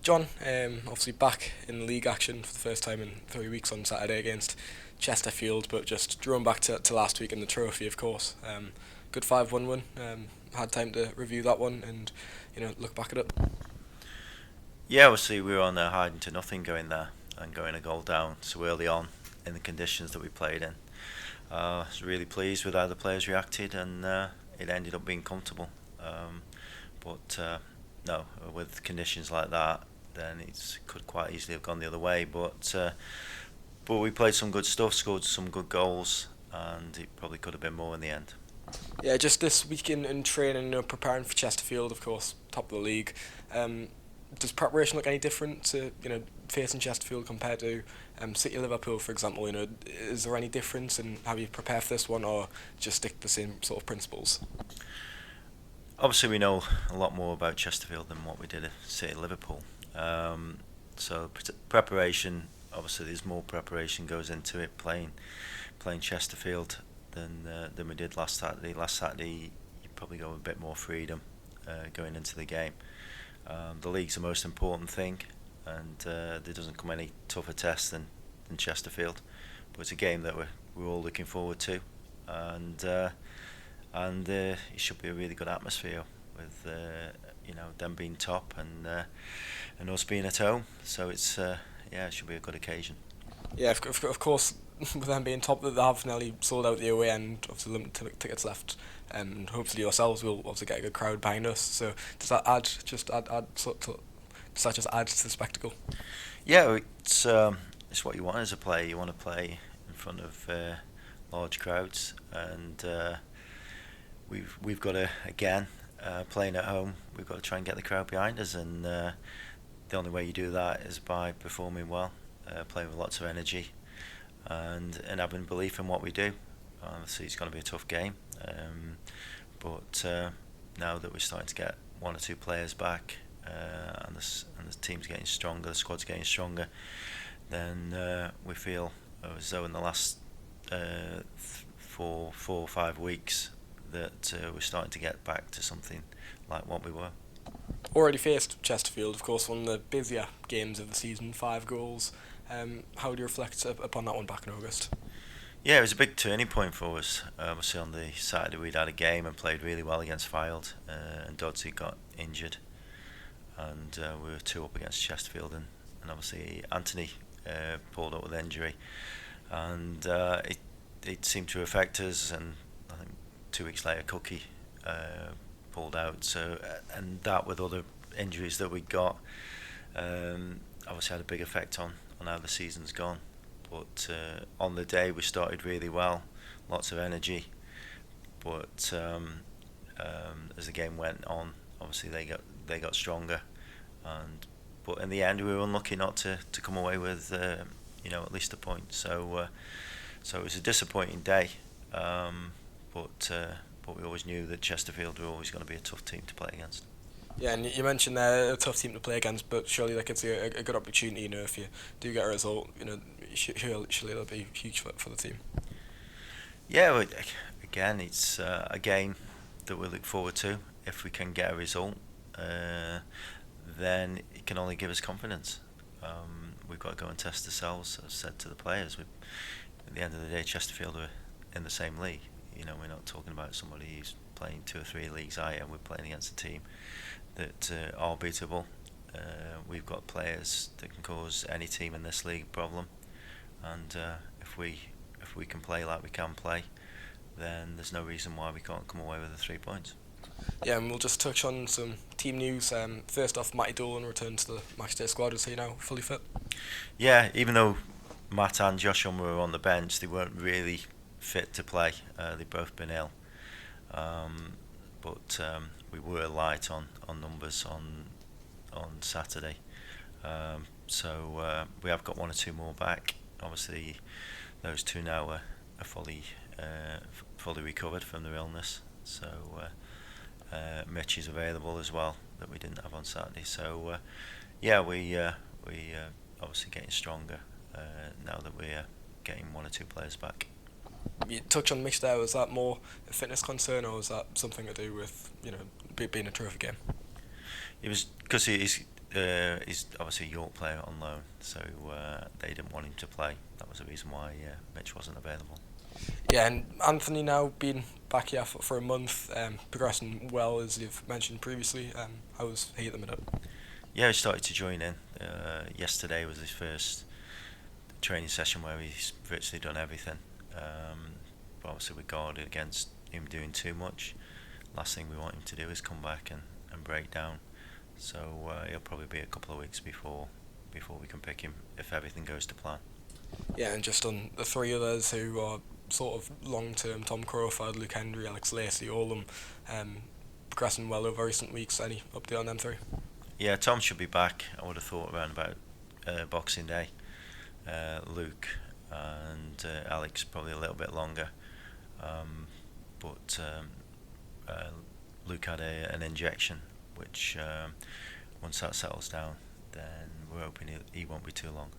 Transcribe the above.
John, obviously back in league action for the first time in 3 weeks on Saturday against Chesterfield, but just drawn back to last week in the trophy, of course. Good 5-1 win. Had time to review that one and look back at it. Yeah, obviously we were on there hiding to nothing going there and going a goal down so early on in the conditions that we played in. I was really pleased with how the players reacted and it ended up being comfortable. But no, with conditions like that, then it could quite easily have gone the other way. But we played some good stuff, scored some good goals, and it probably could have been more in the end. Yeah, just this week in training, preparing for Chesterfield, of course, top of the league. Um, does preparation look any different to facing Chesterfield compared to City Liverpool, for example? Is there any difference in how you prepare for this one, or just stick to the same sort of principles? Obviously, we know a lot more about Chesterfield than what we did at City Liverpool. So preparation, obviously, there's more preparation goes into it. Playing Chesterfield than we did last Saturday. Last Saturday, you probably go with a bit more freedom going into the game. The league's the most important thing, and there doesn't come any tougher test than Chesterfield. But it's a game that we're all looking forward to, and it should be a really good atmosphere with them being top and us being at home. So yeah, it should be a good occasion. Yeah, of course, with them being top, they have nearly sold out the away end of the limited tickets left, and hopefully yourselves will also get a good crowd behind us. So does that add does that just add to the spectacle? Yeah, it's what you want as a player. You want to play in front of large crowds, and we've got to again playing at home. We've got to try and get the crowd behind us, and the only way you do that is by performing well, playing with lots of energy, and having belief in what we do. Obviously, it's going to be a tough game, but now that we're starting to get one or two players back, and the team's getting stronger, the squad's getting stronger, then we feel as though in the last 4 or 5 weeks that we're starting to get back to something like what we were. Already faced Chesterfield, of course, one of the busier games of the season, 5 goals. How do you reflect upon that one back in August? Yeah, it was a big turning point for us. Obviously, on the Saturday we'd had a game and played really well against Fylde, and Dodsey got injured, and we were two up against Chesterfield, and obviously Anthony pulled up with injury, and it seemed to affect us. And I think 2 weeks later, Cookie pulled out. So and that with other injuries that we got, obviously had a big effect on how the season's gone. But on the day we started really well, lots of energy. But as the game went on, obviously they got stronger, and but in the end we were unlucky not to come away with at least a point. So it was a disappointing day, but we always knew that Chesterfield were always going to be a tough team to play against. Yeah, and you mentioned they're a tough team to play against, but surely like it's a good opportunity. If you do get a result, surely it'll be huge for the team. Yeah, well, again, it's a game that we look forward to. If we can get a result, then it can only give us confidence. We've got to go and test ourselves. As I said to the players, at the end of the day, Chesterfield are in the same league. We're not talking about somebody who's playing 2 or 3 leagues higher. We're playing against a team that are beatable. We've got players that can cause any team in this league a problem, and if we can play like we can play, then there's no reason why we can't come away with the 3 points. Yeah, and we'll just touch on some team news. First off, Matty Dolan returned to the matchday squad. Is he now fully fit? Yeah, even though Matt and Joshua were on the bench, they weren't really fit to play. They've both been ill, but we were light on numbers on Saturday. So we have got one or two more back. Obviously, those two now are fully recovered from their illness. So Mitch is available as well that we didn't have on Saturday. So yeah, we obviously getting stronger now that we're getting one or two players back. You touch on Mitch there. Was that more a fitness concern, or was that something to do with being a trophy game? It was because He's obviously a York player on loan, so they didn't want him to play. That was the reason why Mitch wasn't available. Yeah, and Anthony now been back here for a month, progressing well as you've mentioned previously. How's he at the minute? Yeah, he started to join in. Yesterday was his first training session where he's virtually done everything. But obviously we're guarded against him doing too much. Last thing we want him to do is come back and break down. So he'll probably be a couple of weeks before we can pick him if everything goes to plan. Yeah, and just on the three others who are sort of long term, Tom Crawford, Luke Hendry, Alex Lacey, all of them progressing well over recent weeks. Any update on them three? Yeah, Tom should be back. I would have thought around about Boxing Day. Luke and Alex probably a little bit longer. But Luke had an injection, which once that settles down, then we're hoping he won't be too long.